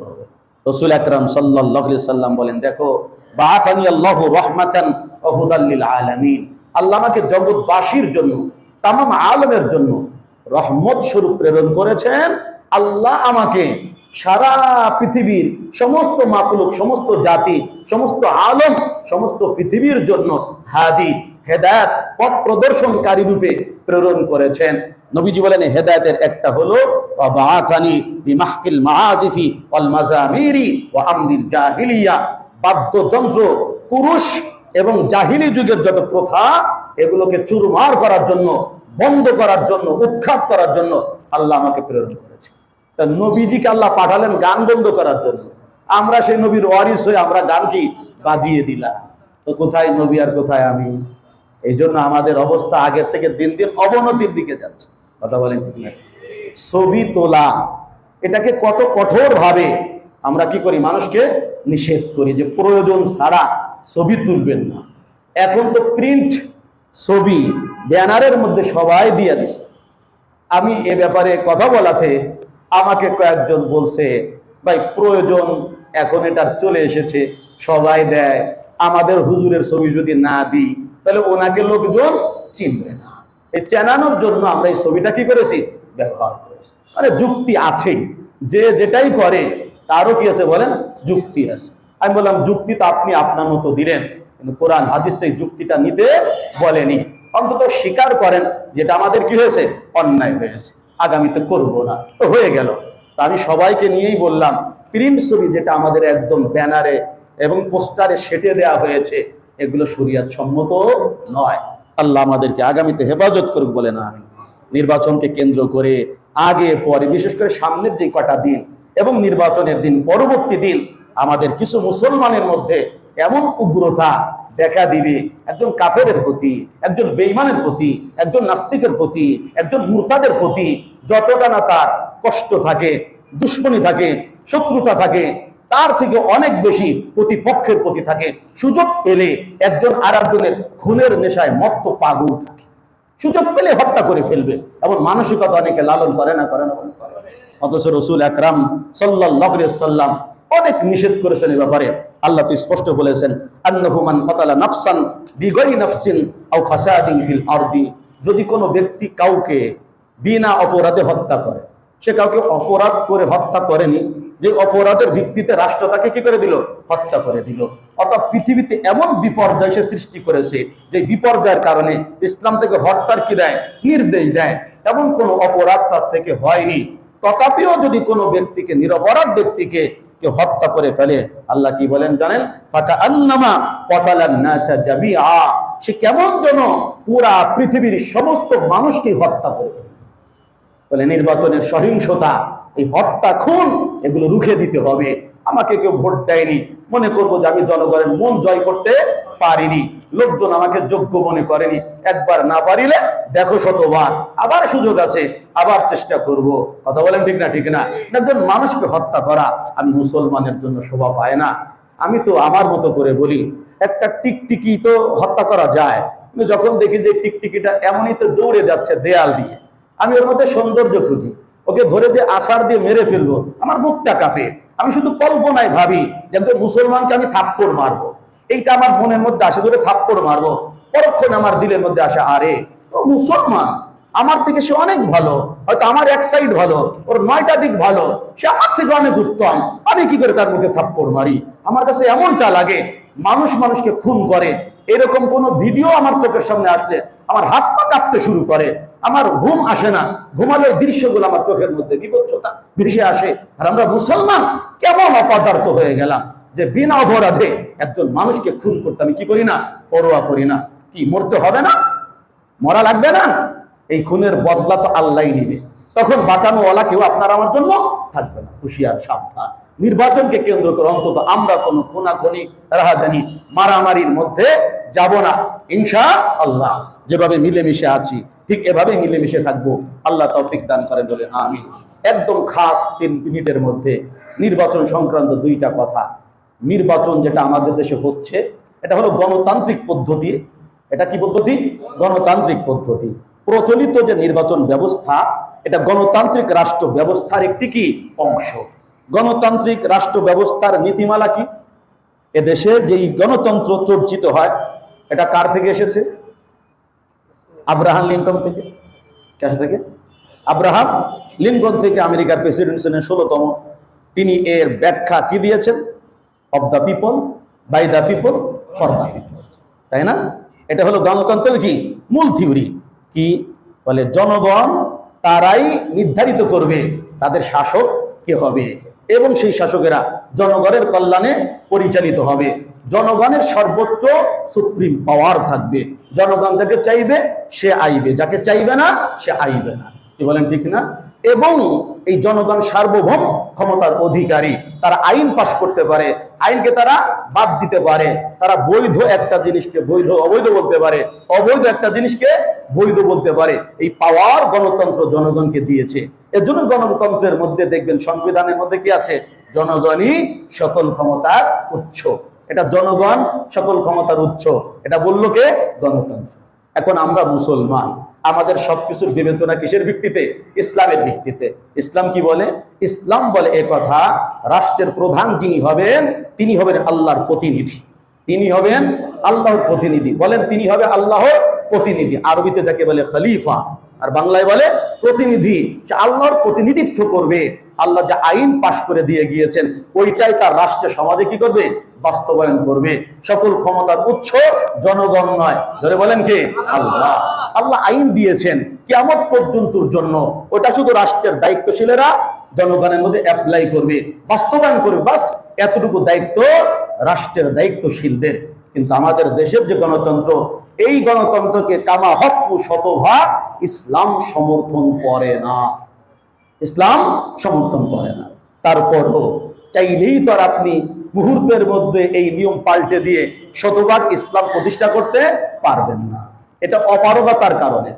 Speaker 1: রাসূল আকরাম সাল্লাল্লাহু আলাইহি সাল্লাম বলেন, দেখো, বাআসানি আল্লাহু রাহমাতান ওয়া হুদাল লিল আলামিন, আল্লাহ আমাকে জগৎবাসীর জন্য, তামাম আলমের জন্য রহমত স্বরূপ প্রেরণ করেছেন। আল্লাহ আমাকে সারা পৃথিবীর সমস্ত মাকলুক, সমস্ত জাতি, সমস্ত আলম, সমস্ত পৃথিবীর জন্য হাদি, হেদায়েত, পথ প্রদর্শনকারী রূপে প্রেরণ করেছেন। নবীজি বলেন হেদায়েতের একটা হলো বাআসানি বিমাহকিল মাআজিফি ওয়াল মাজামিরি ওয়া আমরিল জাহিলিয়া, বাদ্যযন্ত্র, পুরুষ এবং জাহিলি যুগের যত প্রথা এগুলোকে চুরমার করার জন্য, বন্ধ করার জন্য, উৎখাত করার জন্য আল্লাহ আমাকে প্রেরণ করেছে। তা নবীজিকে আল্লাহ পাঠালেন গান বন্ধ করার জন্য, আমরা সেই নবীর ওয়ারিস হয়ে আমরা গান কি বাজিয়ে দিলাম। তো কোথায় নবী আর কোথায় আমি? এই জন্য আমাদের অবস্থা আগের থেকে দিন দিন অবনতির দিকে যাচ্ছে। কথা বলেন ঠিক না? ছবি তোলা, এটাকে কত কঠোর ভাবে আমরা কি করি, মানুষকে নিষেধ করি যে প্রয়োজন ছাড়া ছবি তুলবেন না। এখন তো প্রিন্ট ছবি ব্যানারের মধ্যে সবাই দিয়ে দিছে। আমি এ ব্যাপারে কথা বলাতে আমাকে কয়েকজন বলছে, ভাই প্রয়োজন এখন এটার চলে এসেছে, সবাই দেয়, আমাদের হুজুরের ছবি যদি না দিই তাহলে ওনাকে লোকজন চিনবে না। এই চেনানোর জন্য আমরা এই ছবিটা কি করেছি, ব্যবহার করেছি। মানে যুক্তি আছেই, যে যেটাই করে তারও কি আছে বলেন, যুক্তি আছে। আমি বললাম যুক্তি তো আপনি আপনার মতো দিলেন, কিন্তু কোরআন হাদিস তো এই যুক্তিটা নিতে বলেনি। অন্তত স্বীকার করেন যেটা আমাদের কি হয়েছে, অন্যায় হয়েছে, আগামীতে করব না, তো হয়ে গেল। তা আমি সবাইকে নিয়েই বললাম, প্রিন্ট ছবি যেটা আমাদের একদম ব্যানারে এবং পোস্টারে সেটে দেওয়া হয়েছে, এগুলো শরিয়ত সম্মত নয়। আল্লাহ আমাদেরকে আগামীতে হেফাজত করুক বলে না আমি। নির্বাচনকে কেন্দ্র করে আগে পরে, বিশেষ করে সামনের যে কটা দিন এবং নির্বাচনের দিন পরবর্তী দিন, আমাদের কিছু মুসলমানের মধ্যে এমন উগ্রতা দেখা দিবে, একজন কাফেরের প্রতি, একজন বেঈমানের প্রতি, একজন নাস্তিকের প্রতি, একজন মুরতাদের প্রতি যতটা না তার কষ্ট থাকে, দুশ্মনী থাকে, শত্রুতা থাকে, তার থেকে অনেক বেশি প্রতিপক্ষের প্রতি থাকে। সুযোগ পেলে একজন আর একজনের খুনের নেশায় মত্ত পাগল থাকে, সুযোগ পেলে হত্যা করে ফেলবে, এমন মানসিকতা অনেকে লালন করে না, করে না? অথচ রাসূল আকরাম সাল্লাল্লাহু আলাইহি সাল্লাম অনেক নিষেধ করেছেন এ ব্যাপারে। আল্লাহ তো স্পষ্ট বলেছেন, আন্নাহু মান কাতালা নাফসান বিগাইরি নাফসিন আও ফাসাদিন ফিল আরদি, যদি কোনো ব্যক্তি কাউকে বিনা অপরাধে হত্যা করে, সে কাউকে অপরাধ করে হত্যা করেনি, যে অপরাধের ভিত্তিতে রাষ্ট্র তাকে কি করে দিল, হত্যা করে দিল। অর্থাৎ পৃথিবীতে এমন বিপর্যয় সে সৃষ্টি করেছে, যে বিপর্যয়ের কারণে ইসলাম থেকে হত্যার কি দেয়, নির্দেশ দেয়, এমন কোন অপরাধ তার থেকে হয়নি। তথাপিও যদি কোনো ব্যক্তিকে, নিরপরাধ ব্যক্তিকে কেউ হত্যা করে ফেলে, আল্লাহ কি বলেন জানেন, ফাকা আন্নামা কতালান নাসা জামিআ, সে কেমন যেন পুরা পৃথিবীর সমস্ত মানুষকে হত্যা করে ফেলে। তাহলে নির্বাচনের সহিংসতা, এই হত্যা, খুন, এগুলো রুখে দিতে হবে। আমাকে কেউ ভোট দেয়নি, মনে করবো যে আমি জনগণের মন জয় করতে পারিনি, লোকজন আমাকে যোগ্য মনে করেনি, একবার না পারিলে দেখো শতবার, আবার সুযোগ আছে, আবার চেষ্টা করব। কথা বলেন ঠিক না? ঠিক না? একজন মানুষকে হত্যা করা আমি মুসলমানের জন্য শোভা পায় না। আমি তো আমার মতো করে বলি, একটা টিকটিকি তো হত্যা করা যায়, কিন্তু যখন দেখি যে টিকটিকিটা এমনই তো দৌড়ে যাচ্ছে দেয়াল দিয়ে, আমি ওর মধ্যে সৌন্দর্য খুঁজি, ওকে ধরে যে আছাড় দিয়ে মেরে ফেলবো, আমার মুখটা কাঁপে। আমি শুধু কল্পনায় ভাবি যে একজন মুসলমানকে আমি থাপ্পড় মারবো, এইটা আমার মনের মধ্যে আসে, ধরে থাপ্পড় মারবো। পরক্ষণে আমার দিলের মধ্যে আসে, আরে ও মুসলমান, আমার থেকে সে অনেক ভালো, হয়তো আমার এক সাইড ভালো, ওর 9টা দিক ভালো, সে আমার থেকে অনেক উত্তম, আমি কি করে তার মুখে থাপ্পড় মারি? আমার কাছে এমনটা লাগে। মানুষ মানুষকে খুন করে, এরকম কোন ভিডিও আমার চোখের সামনে আসলে আমার হাত পা কাঁপতে শুরু করে, আমার ঘুম আসে না, ঘুমালে দৃশ্যগুলো আমার চোখের মধ্যে বিভৎসতা ভেসে আসে। আর আমরা মুসলমান কেমন অপদার্থ হয়ে গেলাম যে বিনা অপরাধে একজন মানুষকে খুন করতে আমি কি করি না, পরোয়া করি না। কি মরতে হবে না? মরা লাগবে না? এই খুনের বদলা তো আল্লাহই নিবে, তখন বাঁচানোওয়ালা কেউ আপনার আমার জন্য থাকবে না। হুঁশিয়ার, সাবধান। নির্বাচনকে কেন্দ্র করে অন্তত আমরা কোনো খুনাখুনি, রাহাজানি, মারামারির মধ্যে যাব না ইনশাআল্লাহ। যেভাবে মিলেমিশে আছি ঠিক এভাবে মিলেমিশে থাকবো। আল্লাহ তৌফিক দান করেন বলে আমিন। একদম খাস 3 মিনিটের মধ্যে নির্বাচন সংক্রান্ত 2টা কথা। নির্বাচন যেটা আমাদের দেশে হচ্ছে, এটা হলো গণতান্ত্রিক পদ্ধতি, এটা কি পদ্ধতি? গণতান্ত্রিক পদ্ধতি। প্রচলিত যে নির্বাচন ব্যবস্থা, এটা গণতান্ত্রিক রাষ্ট্র ব্যবস্থার একটি কি অংশ। গণতান্ত্রিক রাষ্ট্র ব্যবস্থার নীতিমালা কি? এদেশে যেই গণতন্ত্র চর্চিত হয়, এটা কার থেকে এসেছে? আব্রাহাম লিঙ্কন থেকে। কার থেকে? আব্রাহাম লিঙ্কন থেকে, আমেরিকার প্রেসিডেন্ট ছিলেন 16তম। তিনি এর ব্যাখ্যা কি দিয়েছেন? Of the people, by the people, for the people, তাই না? এটা হলো গণতন্ত্রের কি মূল থিওরি। কি বলে? জনগণ তারাই নির্ধারিত করবে তাদের শাসক কে হবে, এবং সেই শাসকেরা জনগণের কল্যাণে পরিচালিত হবে। জনগণের সর্বোচ্চ সুপ্রিম পাওয়ার থাকবে। জনগণ যাকে চাইবে সে আইবে, যাকে চাইবে না সে আইবে না। কি বলেন, ঠিক না? এবং এই জনগণ সার্বভৌম ক্ষমতার অধিকারী। তারা আইন পাশ করতে পারে, আইনকে তারা বাদ দিতে পারে। তারা বৈধ একটা জিনিসকে বৈধ অবৈধ বলতে পারে, অবৈধ একটা জিনিসকে বৈধ বলতে পারে। এই পাওয়ার গণতন্ত্র জনগণকে দিয়েছে। এর জন্য গণতন্ত্রের মধ্যে দেখবেন সংবিধানের মধ্যে কি আছে? জনগণই সকল ক্ষমতার উৎস। এটা জনগণ সকল ক্ষমতার উৎস, এটা বললো কে? গণতন্ত্র। এখন আমরা মুসলমান, আমাদের সবকিছুর বিবেচনা কিসের ভিত্তিতে? ইসলামের ভিত্তিতে। ইসলাম কি বলে? ইসলাম বলে এ কথা, রাষ্ট্রের প্রধান যিনি হবেন তিনি হবেন আল্লাহর প্রতিনিধি। তিনি হবেন আল্লাহর প্রতিনিধি। বলেন, তিনি হবে আল্লাহর প্রতিনিধি। আরবিতে যাকে বলে খলিফা, আর বাংলায় বলে প্রতিনিধি। সে আল্লাহর প্রতিনিধিত্ব করবে। আল্লাহ যে আইন পাশ করে দিয়ে গিয়েছেন ওইটাই তার রাষ্ট্রে সমাজে কি করবে? বাস্তবায়ন করবে। সকল ক্ষমতার উৎস জনগণ নয়, ধরে বলেন কে? আল্লাহ। আল্লাহ আইন দিয়েছেন কিয়ামত পর্যন্তর জন্য, ওটা শুধু রাষ্ট্রের দায়িত্বশীলেরা জনগণের মধ্যে অ্যাপ্লাই করবে, বাস্তবায়ন করবে। বাস এতটুকু দায়িত্ব রাষ্ট্রের দায়িত্বশীলদের। কিন্তু আমাদের দেশের যে গণতন্ত্র, এই গণতন্ত্রকে কামা হক্কু শতভাগ ইসলাম সমর্থন করে না। ইসলাম সমর্থন করে না। তারপরও চাইলেই তো আর আপনি মুহূর্তের মধ্যে এই নিয়ম পাল্টে দিয়ে শতভাগ ইসলাম প্রতিষ্ঠা করতে পারবেন না। এটা অপারগতার কারণে,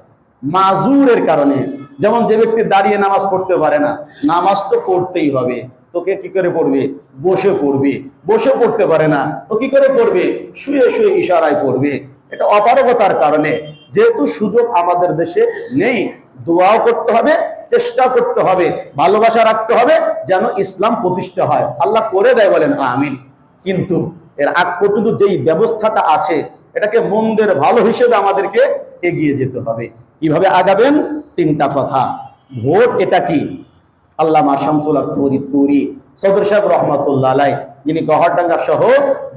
Speaker 1: মাজুরের কারণে। যেমন যে ব্যক্তি দাঁড়িয়ে নামাজ পড়তে পারে না, নামাজ তো পড়তেই হবে, তোকে কি করে পড়বে? বসে পড়বে। বসে পড়তে পারে না তো কি করে পড়বে? শুয়ে শুয়ে ইশারায় পড়বে। এটা অপারগতার কারণে। যেহেতু সুযোগ আমাদের দেশে নেই, দোয়াও করতে হবে, চেষ্টা করতে হবে, ভালোবাসা রাখতে হবে যেন ইসলাম প্রতিষ্ঠা হয়। আল্লাহ করে দেয়, বলেন আমিন। কিন্তু এর আগ পর্যন্ত যেই ব্যবস্থাটা আছে এটাকে মন্দের ভালো হিসেবে আমাদেরকে এগিয়ে যেতে হবে। কিভাবে আগাবেন? তিনটা কথা। ভোট এটা কি? আল্লামা শামসুল হক ফরিদপুরি সদর সাহেব রহমাতুল্লাহ আলাই, যিনি গহরডাঙ্গা সহ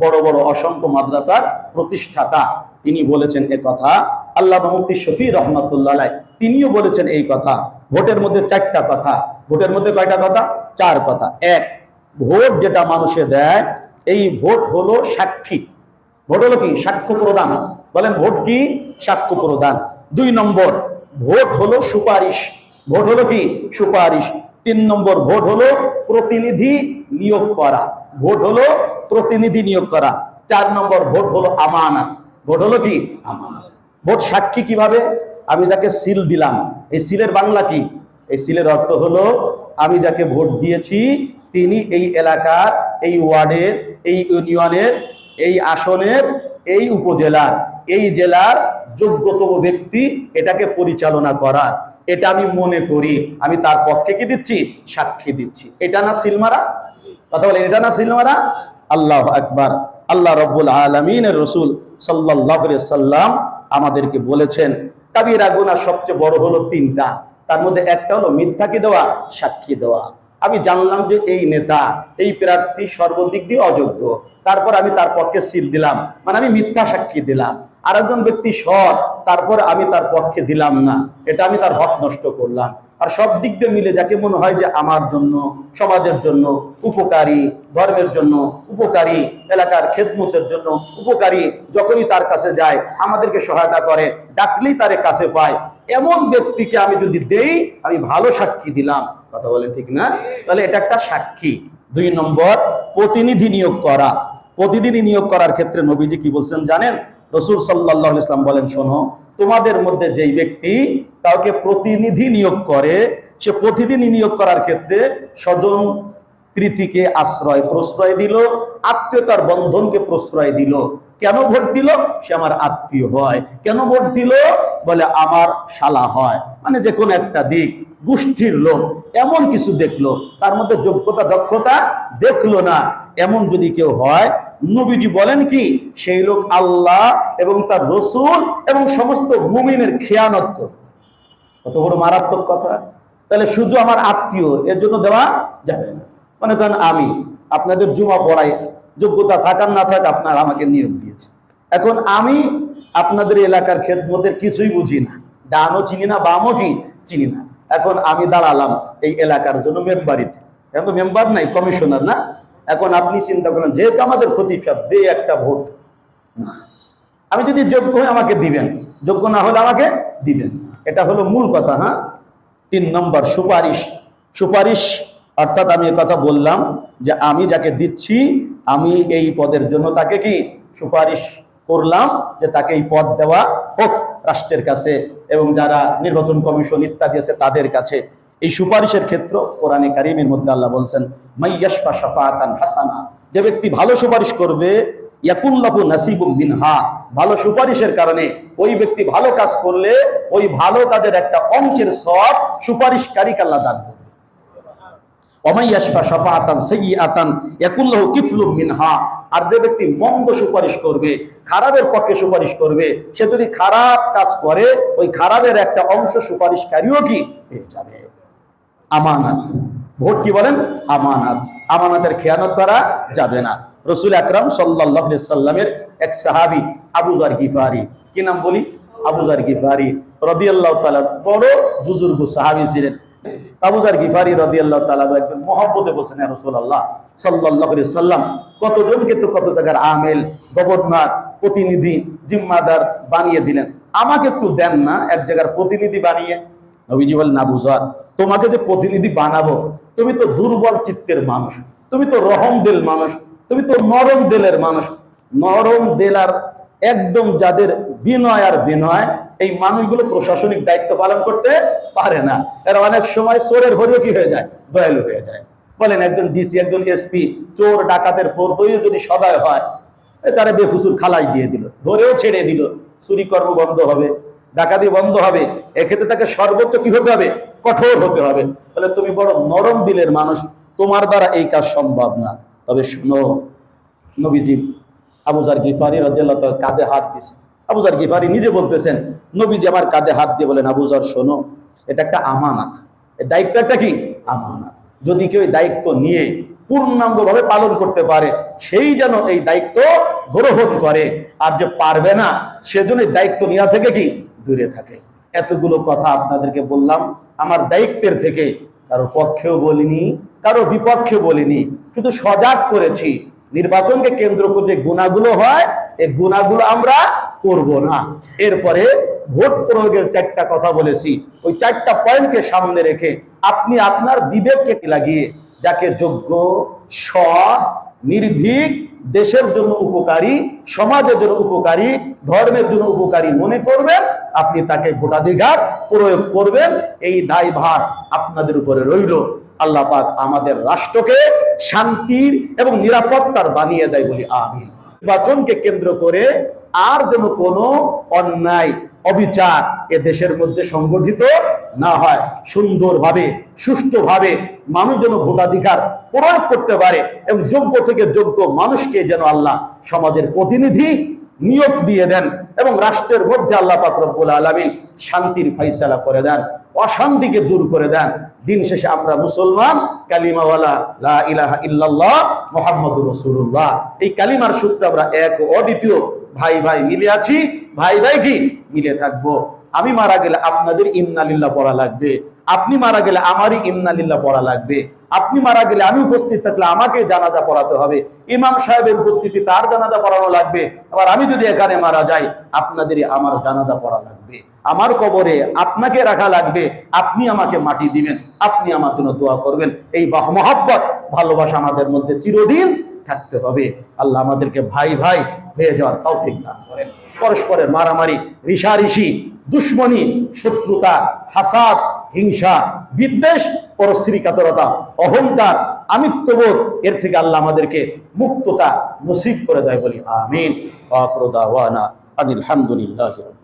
Speaker 1: বড় বড় অসংখ্য মাদ্রাসার প্রতিষ্ঠাতা, তিনি বলেছেন এ কথা। আল্লামা মুফতি শফি রহমাতুল্লাহ আলাই তিনিও বলেছেন এই কথা। ভোটের মধ্যে চারটা কথা। ভোটের মধ্যে কয়টা কথা? চার কথা। এক, ভোট যেটা মানুষে দেয়, এই ভোট হলো সাক্ষী। ভোট হলো কি? সাক্ষ্য প্রদান। বলেন, ভোট কি? সাক্ষ্য প্রদান। 2 নম্বর, ভোট হলো সুপারিশ। ভোট হলো কি? সুপারিশ। 3 নম্বর, ভোট হলো প্রতিনিধি নিয়োগ করা। ভোট হলো প্রতিনিধি নিয়োগ করা। 4 নম্বর, ভোট হলো আমানত। ভোট হলো কি? আমানত। ভোট সাক্ষী কিভাবে? আমি যাকে সিল দিলাম, এই সিলের বাংলা কি? এই সিলের অর্থ হলো আমি যাকে ভোট দিয়েছি তিনি এই এলাকার, এই ওয়ার্ডের, এই ইউনিয়নের, এই আসনের, এই উপজেলার, এই জেলার যোগ্যতম ব্যক্তি এটাকে পরিচালনা করার। এটা আমি মনে করি, আমি তার পক্ষে কি দিচ্ছি? সাক্ষী দিচ্ছি। এটা না সিলমারা? কথা বলে, এটা না সিলমারা? আল্লাহু আকবার। আল্লাহ রাব্বুল আলামিনের রাসূল সাল্লাল্লাহু আলাইহি সাল্লাম আমাদেরকে বলেছেন কাবীরা গুনাহ সবচেয়ে বড় হলো 3টা। তার মধ্যে একটা হলো মিথ্যা কি দেওয়া? সাক্ষী দেওয়া। আমি জানলাম যে এই নেতা, এই প্রার্থী সর্বদিক দিয়ে অযোগ্য, তারপর আমি তার পক্ষে সিল দিলাম, মানে আমি মিথ্যা সাক্ষী দিলাম। আরেকজন ব্যক্তি সৎ, তারপর আমি তার পক্ষে দিলাম না, এটা আমি তার হক নষ্ট করলাম। আর সব দিক দিয়ে মিলে যাকে মনে হয় যে আমার জন্য, সমাজের জন্য উপকারী, ধর্মের জন্য উপকারী, এলাকার খেদমতের জন্য উপকারী, যখনই তার কাছে যায় আমাদেরকে সহায়তা করে, ডাকলেই তার কাছে পায়, এমন ব্যক্তিকে আমি যদি দেই আমি ভালো সাক্ষী দিলাম। কথা বলেন, ঠিক না? তাহলে এটা একটা সাক্ষী। 2 নম্বর, প্রতিনিধি নিয়োগ করা। প্রতিনিধি নিয়োগ করার ক্ষেত্রে নবীজি কি বলছেন জানেন? রাসূল সাল্লাল্লাহু আলাইহি ওয়াসাল্লাম বলেন, শোনো, তোমাদের মধ্যে যেই ব্যক্তি কাউকে প্রতিনিধি নিয়োগ করে, সে প্রতিনিধি নিয়োগ করার ক্ষেত্রে স্বজন প্রীতিকে আশ্রয় প্রশ্রয় দিল, আত্মীয়তার বন্ধনকে প্রশ্রয় দিল। কেন ভোট দিল? সে আমার আত্মীয় হয়। কেন ভোট দিল? বলে আমার শালা হয়। মানে যে কোনো একটা দিক, গোষ্ঠীর লোক এমন কিছু দেখলো, তার মধ্যে যোগ্যতা দক্ষতা দেখলো না, এমন যদি কেউ হয়, নবীজি বলেন কি সেই লোক আল্লাহ এবং তার রসূল এবং সমস্ত মুমিনের খেয়ানত করবে। কত বড় মারাত্মক কথা! তাহলে শুধু আমার আত্মীয় এর জন্য দেওয়া যাবে না। মনে করেন আমি আপনাদের জুমা পড়াই, যোগ্যতা থাকার না থাক আপনার আমাকে নিয়োগ দিয়েছে। এখন আমি আপনাদের এলাকার খেদমতের কিছুই বুঝি না, ডানও চিনি না বামও কি চিনি না। এখন আমি দাঁড়ালাম এই এলাকার জন্য মেম্বারিতে, এখন তো মেম্বার নাই, কমিশনার না। এখন আপনি চিন্তা করেন, যেহেতু আমাদের খতিব সাহেব দে একটা ভোট না, আমি যদি যোগ্য হই আমাকে দিবেন, যোগ্য না হলে আমাকে দিবেন না। এটা হলো মূল কথা। হ্যাঁ, 3 নম্বর সুপারিশ। সুপারিশ অর্থাৎ আমি কথা বললাম যে আমি যাকে দিচ্ছি আমি এই পদের জন্য তাকে কি সুপারিশ করলাম যে তাকে এই পদ দেওয়া হোক রাষ্ট্রের কাছে এবং যারা নির্বাচন কমিশন ইত্যাদি আছে তাদের কাছে। এই সুপারিশের ক্ষেত্র কোরআনে কারীমের মধ্যে আল্লাহ বলছেন, মাইয়াশফা শাফাআতান হাসানা, যে ব্যক্তি ভালো সুপারিশ করবে, ইয়াকুন লাহু নাসিবুম মিনহা, ভালো সুপারিশের কারণে ওই ব্যক্তি ভালো কাজ করলে ওই ভালো কাজের একটা অংশের সওয়াব সুপারিশকারীকে আল্লাহ দান করবে। ওমাইয়াশফা শাফাআতান সাইয়্যাতান ইয়াকুন লাহু কিফলুম মিনহা, আর যে ব্যক্তি মন্দ সুপারিশ করবে, খারাপের পক্ষে সুপারিশ করবে, সে যদি খারাপ কাজ করে ওই খারাপের একটা অংশ সুপারিশকারীও কি পেয়ে যাবে। আমানত, ভোট কি বলেন? আমানত। আমানতের খেয়ানত করা যাবে না। রাসূল আকরাম সাল্লাল্লাহু আলাইহি সাল্লামের এক সাহাবী আবু যার গিফারি, কি নাম বলি? আবু যার গিফারি রাদিয়াল্লাহু তাআলা, বড় বুজুর্গ সাহাবী ছিলেন। আবু যার গিফারি রাদিয়াল্লাহু তাআলা একদম মহব্বতে বলছেন, ইয়া রাসূলুল্লাহ সাল্লাল্লাহু আলাইহি সাল্লাম, কতজনকে তো কত জায়গার আমেল, গভর্নর, প্রতিনিধি, জিম্মাদার বানিয়ে দিলেন, আমাকে একটু দেন না এক জায়গার প্রতিনিধি বানিয়ে। নবীজি বলেন, আবু যার, তোমাকে যে প্রতিনিধি বানাবো, তুমি তো দুর্বল চিত্তের মানুষ, তুমি তো রহম দিল মানুষ, তুমি তো নরম দিলের মানুষ। নরম দিলার একদম যাদের বিনয় আর বিনয়, এই মানুষগুলো প্রশাসনিক দায়িত্ব পালন করতে পারে না। এরা অনেক সময় চোরের ভরেও কি হয়ে যায়? দয়ালু হয়ে যায়। বলেন একজন ডিসি, একজন এসপি চোর ডাকাতের পর্দইও যদি সদয় হয়, তারা বেকুসুর খালাই দিয়ে দিল, ধরেও ছেড়ে দিল, চুরি কর্ম বন্ধ হবে, ডাকাতি বন্ধ হবে। এক্ষেত্রে তাকে সর্বোচ্চ কি হতে হবে? কঠোর হতে হবে। তাহলে তুমি বড় নরম দিলের মানুষ, তোমার দ্বারা এই কাজ সম্ভব না। তবে শুনো, নবীজি আবু যার গিফারি রাদিয়াল্লাহু তাআলা কাঁধে হাত দিয়েছেন। আবু যার গিফারি নিজে বলতেছেন, নবীজি আমার কাঁধে হাত দিয়ে বলেন, আবু যার শোনো, এটা একটা আমানত, এই দায়িত্ব একটা কি আমানত। যদি কেউ এই দায়িত্ব নিয়ে পূর্ণাঙ্গভাবে পালন করতে পারে, সেই যেন এই দায়িত্ব গ্রহণ করে, আর যে পারবে না সেজন্য এই দায়িত্ব নেওয়া থেকে কি দূরে থাকে। এতগুলো কথা আপনাদেরকে বললাম আমার দায়িত্বের থেকে, কারো পক্ষেও বলিনি, কারো বিপক্ষে বলিনি, শুধু সজাগ করেছি। নির্বাচনকে কেন্দ্র করে যে গুনাহগুলো হয়, এই গুনাহগুলো আমরা করব না। এরপরে ভোট প্রয়োগের 4টা কথা বলেছি, ওই 4টা পয়েন্টকে সামনে রেখে আপনি আপনার বিবেককে লাগিয়ে যাকে যোগ্য, সৎ, নির্ভীক, দেশের জন্য উপকারী, সমাজের জন্য উপকারী, ধর্মের জন্য উপকারী মনে করবেন, আপনি তাকে ভোটাধিকার প্রয়োগ করবেন। এই দায়ভার আপনাদের উপরে রইল। আল্লাহ পাক আমাদের রাষ্ট্রকে শান্তির এবং নিরাপত্তার বানিয়ে দেয় বলি আমিন। নির্বাচনকে কেন্দ্র করে আর যেন কোনো অন্যায়, অবিচার এ দেশের মধ্যে সংগঠিত না হয়। সুন্দরভাবে, সুষ্ঠুভাবে মানুষ যেন ভোটাধিকার প্রয়োগ করতে পারে এবং যোগ্য থেকে যোগ্য মানুষকে যেন আল্লাহ সমাজের প্রতিনিধি নিয়োগ দিয়ে দেন এবং রাষ্ট্রের মধ্যে আল্লাহ পাক রব্বুল আলামিন শান্তির ফয়সালা করে দেন, অশান্তিকে দূর করে দেন। দিন শেষে আমরা মুসলমান, কালিমাওয়ালা, লা ইলাহা ইল্লাল্লাহ মুহাম্মাদুর রাসূলুল্লাহ, এই কালিমার সূত্রে আমরা এক অদ্বিতীয় ভাই ভাই মিলে আছি, ভাই ভাই কি মিলে থাকবো। আমি মারা গেলে আপনাদের ইন্নালিল্লাহ পড়া লাগবে, আপনি মারা গেলে আমারই ইন্নালিল্লাহ পড়া লাগবে, আপনি মারা গেলে আমি উপস্থিত থাকলে আমাকে জানাজা পড়াতে হবে, ইমাম সাহেবের উপস্থিতি তার জানাজা পড়ানো লাগবে। আবার আমি যদি এখানে মারা যাই আপনাদেরই আমার জানাজা পড়া লাগবে, আমার কবরে আপনাকে রাখা লাগবে, আপনি আমাকে মাটি দিবেন, আপনি আমার জন্য দোয়া করবেন। এই মহব্বত, ভালোবাসা আমাদের মধ্যে চিরদিন থাকতে হবে। আল্লাহ আমাদেরকে ভাই ভাই হয়ে যাওয়ার তৌফিক দান করেন। পরস্পরের মারামারি, রিশারিশি, দুশ্মনী, শত্রুতা, হাসাদ হিংসা, বিদ্বেষ, পরশ্রীকাতরতা, অহংকার, আমিত্ববোধ, এর থেকে আল্লাহ আমাদেরকে মুক্ততা নসিব করে দেয় বলি আমিন। ওয়া আখিরু দাওয়ানা আনিল হামদুলিল্লাহি।